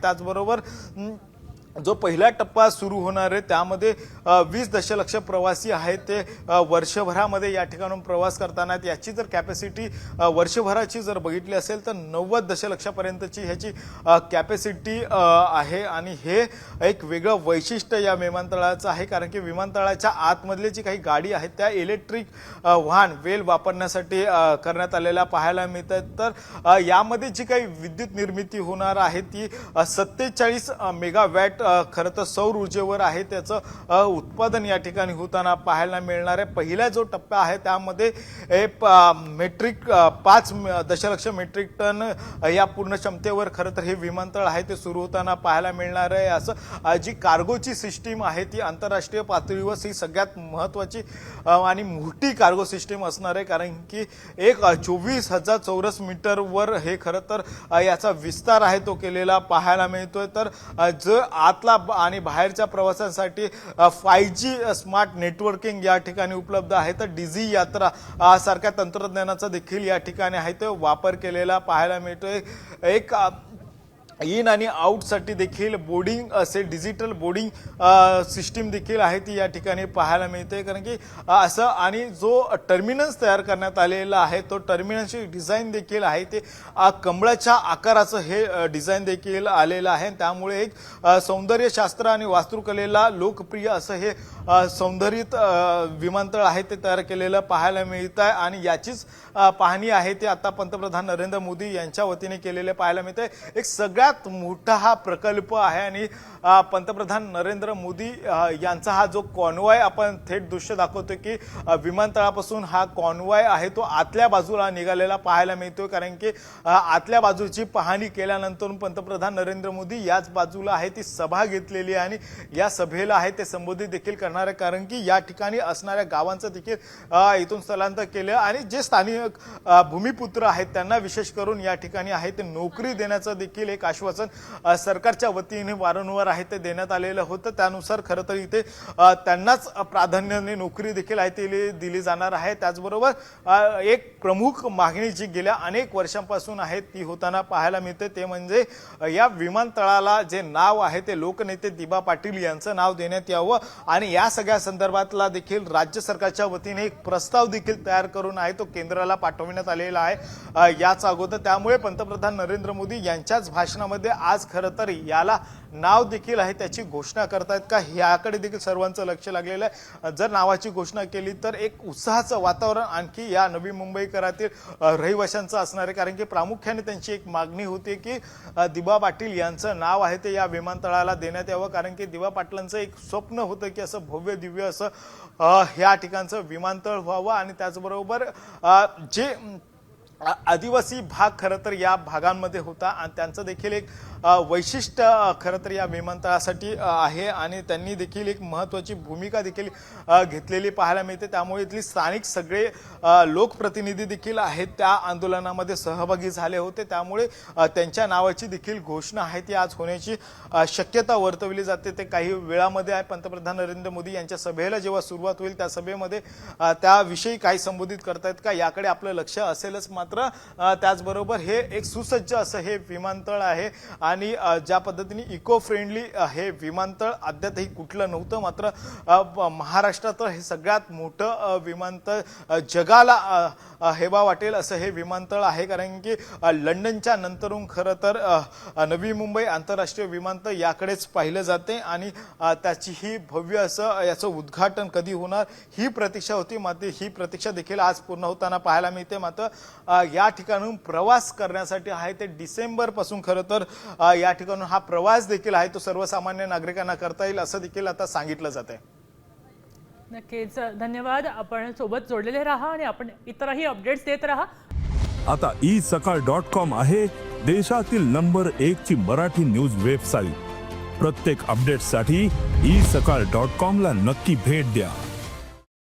त्याचबरोबर जो पहिला टप्पा सुरू होणार आहे त्यामध्ये 20 दशलक्ष प्रवासी आहेत ते वर्षभरामध्ये या ठिकाणून प्रवास करताना याची जर कॅपॅसिटी वर्षभराची जर बघितली असेल तर 90 दशलक्षापर्यंतची ह्याची कॅपॅसिटी आहे आणि हे एक वेगळं वैशिष्ट्य या विमानतळाचं आहे कारण की विमानतळाच्या आतमधली जी काही गाडी आहेत त्या इलेक्ट्रिक वाहन वेल वापरण्यासाठी करण्यात आलेल्या पाहायला मिळतात। तर यामध्ये जी काही विद्युत निर्मिती होणार आहे ती 47 मेगावॅट खरं तर सौर ऊर्जेवर आहे त्याचं उत्पादन या ठिकाणी होताना पाहायला मिळणार आहे। पहिला जो टप्पा आहे त्यामध्ये 5 दशलक्ष मेट्रिक टन या पूर्ण क्षमतेवर खरं तर हे विमानतळ आहे ते सुरू होताना पाहायला मिळणार आहे। असं जी कार्गोची सिस्टीम आहे ती आंतरराष्ट्रीय पातळीवर ही सगळ्यात महत्त्वाची आणि मोठी कार्गो सिस्टीम असणार आहे कारण की 24,000 चौरस मीटरवर हे खरं तर याचा विस्तार आहे तो केलेला पाहायला मिळतोय। तर जो आतला आणि बाहेरच्या प्रवासांसाठी 5G स्मार्ट नेटवर्किंग या ठिकाणी उपलब्ध आहे। तर डीझी यात्रा सारख्या तंत्रज्ञानाचा देखील या ठिकाणी आहे तो वापर केलेला पाहायला मिळतोय। एक इन आणि आउटसाठी देखील बोर्डिंग असे डिजिटल बोर्डिंग सिस्टीम देखील आहे ती या ठिकाणी पाहायला मिळते कारण की असं आणि जो टर्मिनल्स तयार करण्यात आलेला आहे तो टर्मिनलची डिझाईन देखील आहे ते कमळाच्या आकाराचं हे डिझाईन देखील आलेलं आहे। त्यामुळे एक सौंदर्यशास्त्र आणि वास्तुकलेला लोकप्रिय असं हे सौंदर्यित विमानतळ आहे ते तयार केलेलं पाहायला मिळत आहे आणि याचीच पाहणी आहे ते आता पंतप्रधान नरेंद्र मोदी यांच्या वतीने केलेले पाहायला मिळते। एक सगळ्यात मोठा हा प्रकल्प आहे आणि पंतप्रधान नरेंद्र मोदी यांचा हा जो कॉन्वॉय आपण थेट दृश्य दाखवतो की विमानतळापासून हा कॉन्वॉय आहे तो आतल्या बाजूला निघालेला पाहायला मिळतोय कारण की आतल्या बाजूची पाहणी केल्यानंतर पंतप्रधान नरेंद्र मोदी याच बाजूला आहे ती सभा घेतलेली आहे आणि या सभेला आहे ते संबोधित देखील करणार आहे कारण की या ठिकाणी असणाऱ्या गावांचं देखील इथून स्थलांतर केलं आणि जे स्थानिक भूमिपुत्र आहेत त्यांना विशेष करून या ठिकाणी आहे ते नोकरी देण्याचं देखील एक आश्वासन सरकारच्या वतीने वारंवार आहे ते देण्यात आलेलं होतं। त्यानुसार खरं तर इथे त्यांनाच प्राधान्याने नोकरी देखील आहे ती दिली जाणार आहे। त्याचबरोबर एक प्रमुख मागणी जी गेल्या अनेक वर्षांपासून आहे ती होताना पाहायला मिळते ते म्हणजे या विमानतळाला जे नाव आहे ते लोकनेते दिबा पाटील यांचं नाव देण्यात यावं आणि या सगळ्या संदर्भातला देखील राज्य सरकारच्या वतीने एक प्रस्ताव देखील तयार करून आहे तो केंद्राला पाठवण्यात आलेला आहे याच अगोदर। त्यामुळे पंतप्रधान नरेंद्र मोदी यांच्याच भाषणामध्ये आज खरं तर याला नाव देखील आहे त्याची घोषणा करतायत का याकडे देखील सर्वांचं लक्ष लागलेलं आहे। जर नावाची घोषणा केली तर एक उत्साहाचं वातावरण आणखी या नवी मुंबईकरातील रहिवाशांचं असणार आहे कारण की प्रामुख्याने त्यांची एक मागणी होती की दिबा पाटील यांचं नाव आहे ते या विमानतळाला देण्यात यावं कारण की दिबा पाटलांचं एक स्वप्न होतं की असं भव्य दिव्य असं या ठिकाणचं विमानतळ व्हावं आणि त्याचबरोबर जे आदिवासी भाग खरं तर या भागांमध्ये होता आणि त्यांचं देखील एक वैशिष्ट्य खरं तर या विमानतळासाठी आहे आणि त्यांनी देखील एक महत्त्वाची भूमिका देखील घेतलेली पाहायला मिळते। त्यामुळे इथली स्थानिक सगळे लोकप्रतिनिधी देखील आहेत त्या आंदोलनामध्ये सहभागी झाले होते त्यामुळे त्यांच्या नावाची देखील घोषणा आहे ती आज होण्याची शक्यता वर्तवली जाते। ते काही वेळामध्ये आहे पंतप्रधान नरेंद्र मोदी यांच्या सभेला जेव्हा सुरुवात होईल त्या सभेमध्ये त्याविषयी काही संबोधित करतायत का याकडे आपलं लक्ष असेलच। मात्र त्याचबरोबर हे एक सुसज्ज असं हे विमानतळ आहे आणि ज्या पद्धतीने इको फ्रेंडली हे विमानतळ अद्यापही कुठलं नव्हतं मात्र महाराष्ट्रात हे सगळ्यात मोठं विमानतळ जगाला हेवा वाटेल असं हे विमानतळ आहे कारण की लंडनच्या नंतरून खरं तर नवी मुंबई आंतरराष्ट्रीय विमानतळ याकडेच पाहिलं जाते आणि त्याची ही भव्य असं याचं उद्घाटन कधी होणार ही प्रतीक्षा होती मात्र ही प्रतीक्षा देखील आज पूर्ण होताना पाहायला मिळते। मात्र या ठिकाणून प्रवास करण्यासाठी आहे ते डिसेंबर पासून खरं तर या ठिकाणून हा प्रवास देखील आहे तो सर्वसामान्य नागरिकांना करता येईल असं देखील आता सांगितलं जात आहे। नक्कीच धन्यवाद। आपण सोबत जोडलेले राहा आणि आपण इतरही अपडेट्स देत राहा। आता isakal.com आहे देशातील नंबर 1 ची मराठी न्यूज वेबसाईट। प्रत्येक अपडेटसाठी isakal.com ला नक्की भेट द्या।